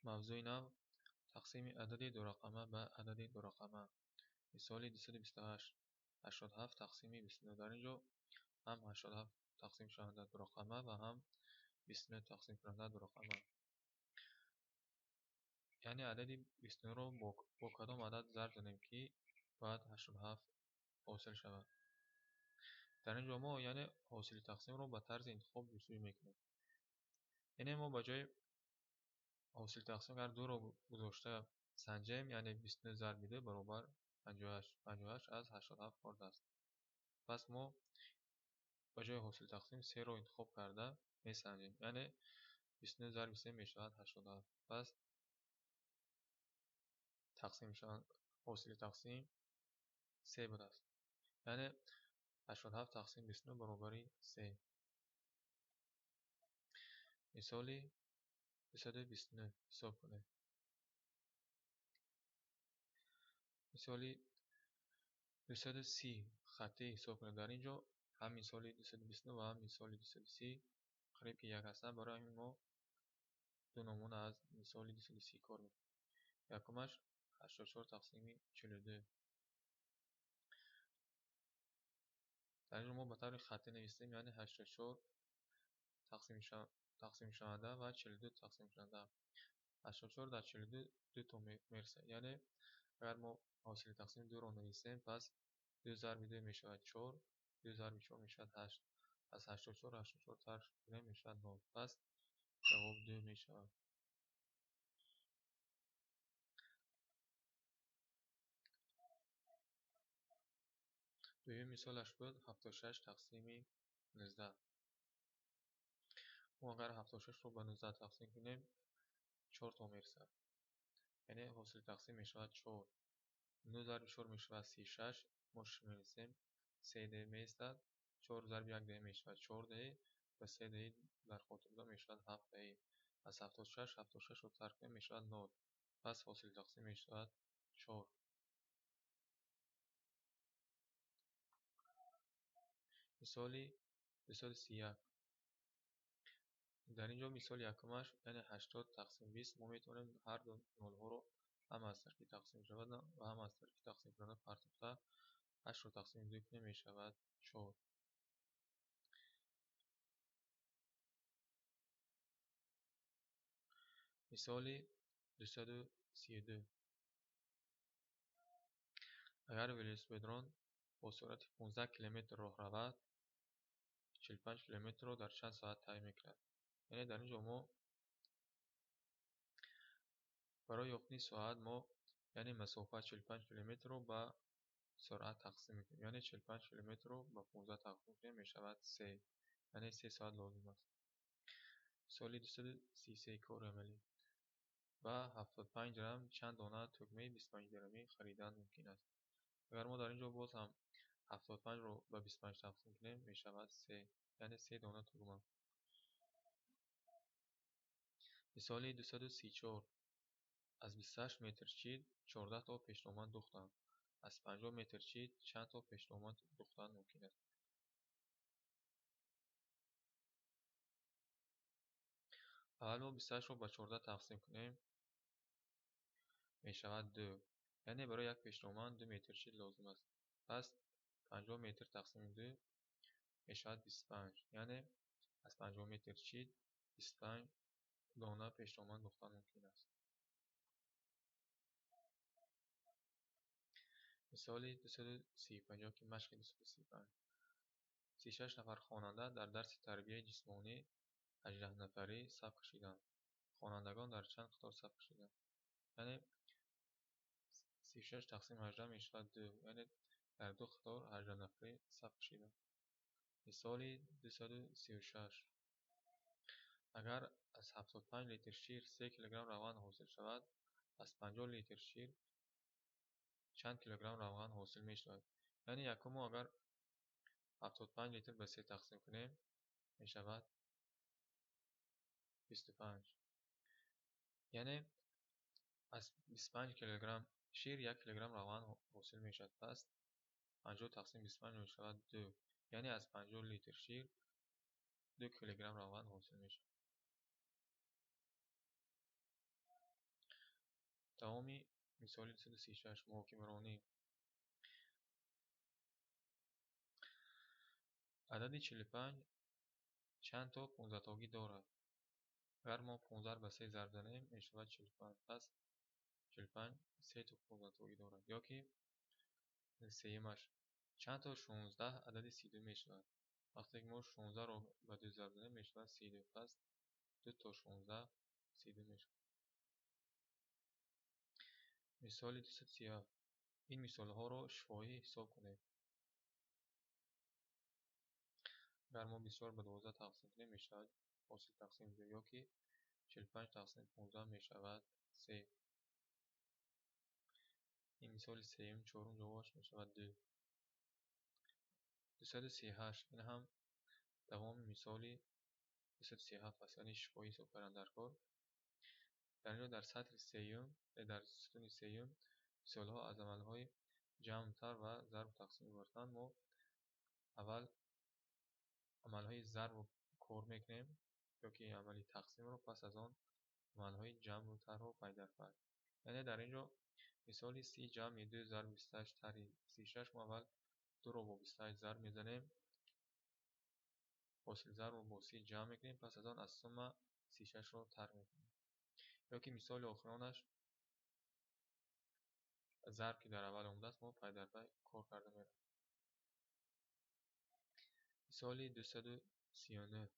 мавзӯи нав тақсими адади дурақама ба адади дурақама. мисоли 228 87 тақсими 29. дар ин ҷо ҳам 87 тақсимшаванда дурақама ва ҳам 29 тақсимкунанда дурақама. яъне адади 29-ро бо кадом адад зарб занем ки бояд 87 ҳосил шавад. дар ин ҷо мо яъне ҳосили тақсимро ба тарзи интихоб ҷустуҷӯ мекунем. яъне мо ба ҷои ҳосили тақсим агар 2-ро гузошта санҷем, яъне 29 зарби 2 баробар 58. 58 аз 87 хорд аст. пас мо ба ҷои ҳосили тақсим 3-ро интихоб карда месанҷем, яъне 29 зарби 3 мешавад 87. пас ҳосили тақсим 3 будааст. яъне 87 тақсим 29 баробари 3. мисоли 229 ҳисоб кунем. мисоли 230 хаттӣ ҳисоб кунем. дар ин ҷо ҳам мисоли 229 ва ҳам мисоли 230 қариб ки як ҳастанд. барои ҳамин мо ду номуна аз мисоли 230 кор мекунем. якумаш 84 тақсими 42. дар ин ҷо мо ба таври хаттӣ нависем, яъне 84 тақсимшаванда ва 42 тақсимкунанда. 84 дар 42 ду то мерасад. яъне агар мо ҳосили тақсими 2-ро нависем, пас 2 зарби 2 мешавад 4, 2 зарби 4 мешавад 8. аз 84 84 тарк кунем мешавад 0. пас ҷавоб 2 мешавад. дуюм мисолаш буд 76 тақсими 19. мо агар 76-ро ба 19 тақсим кунем 4 то мерасад. яъне ҳосили тақсим мешавад 4. 9 зарби 4 мешавад 36. мо шумерисем 3 деҳа меистад. 4 зарби 1 деҳа мешавад 4 деҳа ва 3 деҳаи дар хотир будо мешавад 7 деҳа. аз 76 76-ро тарк кунем мешавад 0. пас ҳосили тақсим мешавад 4. мисоли 231. дар ин ҷо мисоли якумаш яъне 80 тақсим 20 мо метавонем ҳар ду нолҳоро ҳам аз тарафи тақсимшаванда ва ҳам аз тарафи тақсимкунанда партофта 8-ро тақсими 2 кунем мешавад 4. мисоли 232. агар велосипедрон бо суръати 15 километр роҳ равад 45 километрро дар чанд соат тай мекунад. яъне дар ин ҷо мо барои ёфтани соат мо яъне масофа 45 километрро ба суръат тақсим мекунем. яъне 45 километрро ба 15 тақсим кунем мешавад 3. яъне 3 соат лозим аст. мисоли 233 кори амалӣ. ба 75 дирҳам чанд дона тугмаи 25 дирҳамӣ харидан мумкин аст. агар мо дар ин ҷо боз ҳам 75-ро ба 25 тақсим кунем мешавад 3. яъне 3 дона тугма. мисоли 234. аз 28 метр чид 14 то пешномад духтанд. аз 50 метр чид чанд то пешномад духтан мумкин аст. аввал мо 28-ро ба 14 тақсим кунем мешавад 2. яъне барои як пешномад 2 метр чид лозим аст. пас 50 метр тақсими 2 мешавад 25. яъне аз 50 метр чид 25 дона пешномад духтан мумкин аст. мисоли 235 ки машқи 235. 36 нафар хонанда дар дарси тарбияи ҷисмонӣ 18 нафарӣ саф кашиданд. хонандагон дар чанд қатор саф кашиданд? яъне 36 тақсим 18 мешавад 2. яъне дар ду қатор 18 нафарӣ саф кашиданд. мисоли 236. агар аз 75 литр шир 3 килограмм равған ҳосил шавад, аз 50 литр шир чанд килограмм равған ҳосил мешавад? яъне якум мо агар 75 литр ба 3 тақсим кунем мешавад 25. яъне аз 25 килограмм шир 1 килограмм равған ҳосил мешавад. пас 50 тақсим 25 мешавад 2. яъне аз 50 литр шир 2 килограмм равған ҳосил мешавад. دومی مثال 236 محاکمه رانی. عدد 45 چند تا 15 تاگی دارد. اگر ما 15 به 3 ضرب زنیم میشود 45. پس 45 3 تا 15 تاگی دارد. یا که سیمش چند تا 16 عدد 32 میشود. وقتی که ما 16 رو به 2 ضرب زنیم میشود 32. پس 2 تا 16 32 میشود. مثال 237. این مثال ها رو شفاهی حساب کنید. اگر ما 24 به 12 تقسیم کنیم میشود حاصل تقسیم 2. یا که 45 تقسیم 15 میشود 3. این مثال سوم چهارم جوابش میشود 2. 238. این هم دوام مثال 237 است، یعنی شفاهی حساب کردن در کار. در اینجا در سطر سوم در ستون سوم مثال ها از عمل های جمع تر و ضرب تقسیم گرفتن. ما اول عمل های ضرب رو کار میکنیم یا که عملی تقسیم رو، پس از آن عمل های جمع و تر رو پی در پی. یعنی در اینجا مثال 30 جمع 2 ضرب 28 تری 36. ما اول 2 رو با 28 ضرب میزنیم، حاصل ضرب رو با 30 جمع میکنیم، پس از آن از ثم 36 رو تر میکنیم. یا که مثال آخرانش ضرب که در اول اومده است ما پی در پی کار کرده میریم. مثال 239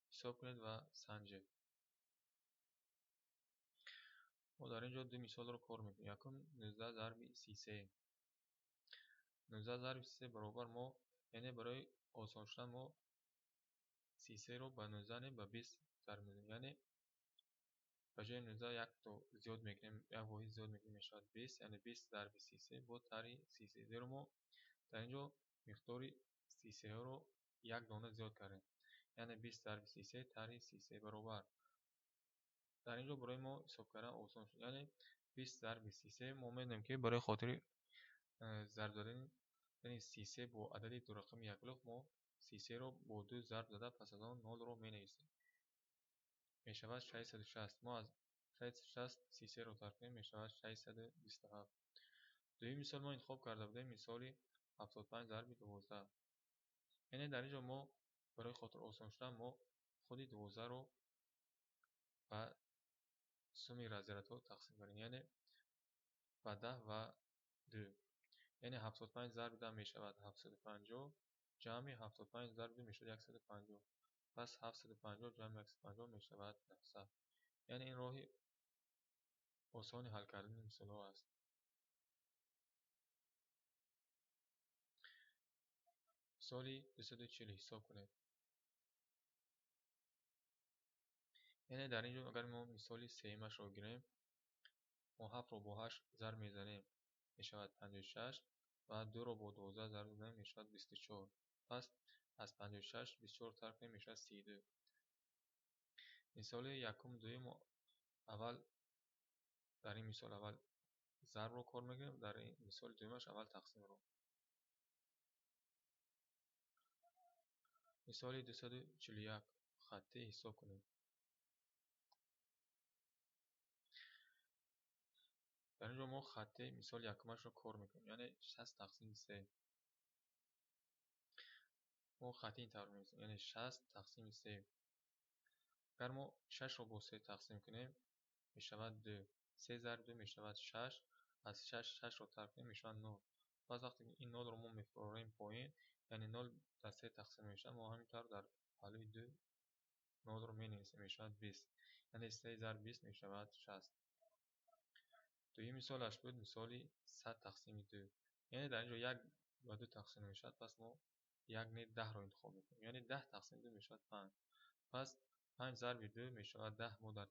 حساب کنید و سنجید. ما در اینجا دو مثال رو کار میکنیم. یکم 19 ضرب 33. 19 ضرب 33 برابر ما، یعنی برای آسان شدن ما 33 رو به 19 به 20 ضرب میزنیم. یعنی به جای 19 یک تا زیاد میکنیم، یک واحد زیاد میکنیم میشود 20. یعنی 20 ضرب 33 با تری 33. زیرا ما در اینجا مقدار 33 رو یک دانه زیاد کردیم. یعنی 20 ضرب 33 تری 33 برابر. در اینجا برای ما حساب کردن آسان شد. یعنی 20 ضرب 33 ما میدونیم که برای خاطر ضرب دادن یعنی 33 با عدد دو رقم یک لوح ما 33 رو با 2 ضرب زده، پس از آن 0 رو می نویسیم. می شود 660. ما از 660 33 رو ترک کنیم می شود 627. دومی مثال ما انتخاب کرده بودیم مثال 75 ضرب 12. یعنی در اینجا ما برای خاطر آسان شدن ما خودی 12 رو و سومی رضیرت ها تقسیم کنیم، یعنی و 10 و 2. یعنی 75 ضرب 10 می شود 750 جمع 75 ضرب 2 می شود 150. پس 750 جمع 150 می شود 900. یعنی این راه آسان حل کردن این مثال ها است. مثال 240 حساب کنید. یعنی در اینجا اگر ما مثال سیمش رو گیریم، ما 7 رو با 8 ضرب میزنیم می شود 56 و 2 رو با 12 ضرب میزنیم می شود 24. پس از 56 24 ترک کنیم می شود 32. مثال یکم دوم اول در این مثال اول ضرب رو کار میگیریم، در این مثال دومش اول تقسیم رو. مثال 241 خطی حساب کنیم. در اینجا ما خطی مثال یکمش رو کار میکنیم، یعنی 60 تقسیم 3. ما خطی این طور می‌نویسیم، یعنی 60 تقسیم 3. اگر ما 6 رو با 3 تقسیم کنیم می شود 2. 3 ضرب 2 می شود 6. از 6 رو ترک کنیم می شود 9. باز وقتی این 0 رو ما میفراریم پایین، یعنی 0 در 3 تقسیم میشه، ما همینطور در پهلوی 2 0 رو می نویسیم می شود 20. یعنی 3 ضرب 20 می شود 60. دومی مثالش بود مثالی 100 تقسیم 2. یعنی در اینجا 1 و 2 تقسیم می شود، پس ما 1 نه 10 رو انتخاب میکنیم، یعنی 10 تقسیم 2 می شود 5. پس 5 ضرب 2 می شود 10. ما در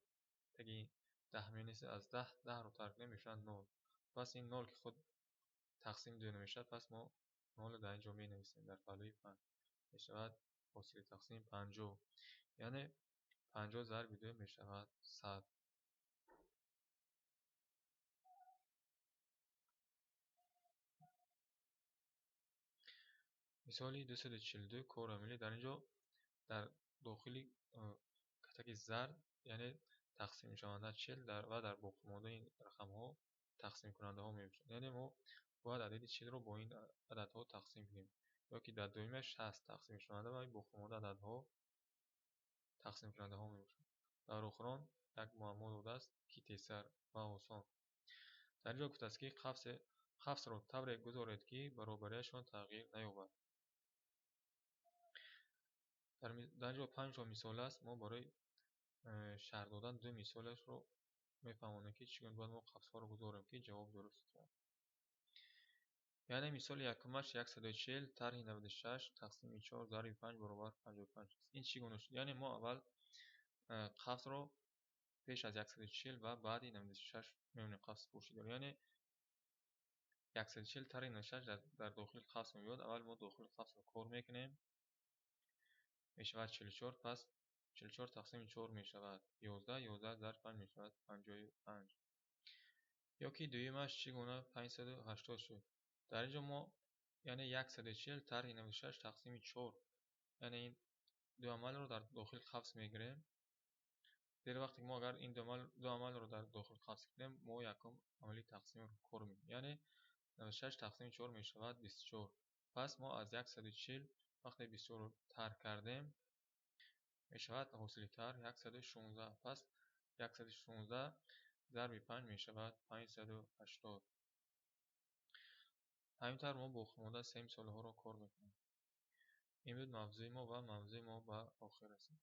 تگی 10 می نیست، از 10 رو ترک نمی شود 0. پس این 0 که خود تقسیم 2 نمی شود، پس ما 0 در اینجا می نویسیم در پهلوی 5 می شود حاصل تقسیم 50. یعنی 50 ضرب 2 می شود 100. مثالی 242 کار عملی. در اینجا در داخلی کتک ضرب یعنی тақсим мешаванда 40 ва дар боқимондаи ин рақамҳо тақсимкунандаҳо мебошанд. Яъне мо бояд адади 40-ро бо ин ададҳо тақсим кунем, ё ки дар дуюмиаш 60 тақсиммешаванда ва боқимонда ададҳо тақсимкунандаҳо мебошанд. Дар охирон як муаммо додааст ки тезтар ва осон. дар ин ҷо гуфтааст ки қавсро тавре гузоред ки баробариашон тағйир наёбад. дар ин ҷо 5 мисол аст. Мо барои шарҳ додан 2 мисолашро мефаҳмонем ки чӣ гуна бояд мо қавсҳоро гузорем ки ҷавоб дуруст шавад. яъне мисоли якумаш 140 тарҳи 96 тақсими 4 зарби 5 баробар 55 аст. ин чӣ гуна шуд? Яъне мо аввал қавсро пеш аз 140 ва баъди 96 мемонем қавс пошидор. яъне 140 тарҳи 96 дар дохили қавс меояд. аввал мо дохили қавсро кор мекунем, мешавад 44. пас 44 тақсими 4 мешавад 11, 11 зарби 5 мешавад 55. ё ки дуюмаш чӣ гуна 580 шуд? дар ин ҷо мо яъне 140 тарҳи 96 тақсими 4, яъне ин ду амалро дар дохили қавс мегирем. зеро вақте ки мо агар ин ду амалро дар дохили қавс гирем, мо якум амали тақсимро кор мекунем, яъне 96 тақсими 4 мешавад 24. пас мо аз 140 вақте 24ро тарк кардем, мешавад ҳосили тарк 116. пас 116 зарби 5 мешавад 580. ҳамин тавр мо боқимонда 3 мисолҳоро кор мекунем. ин буд мавзӯи мо ва мавзӯи мо ба охир расид.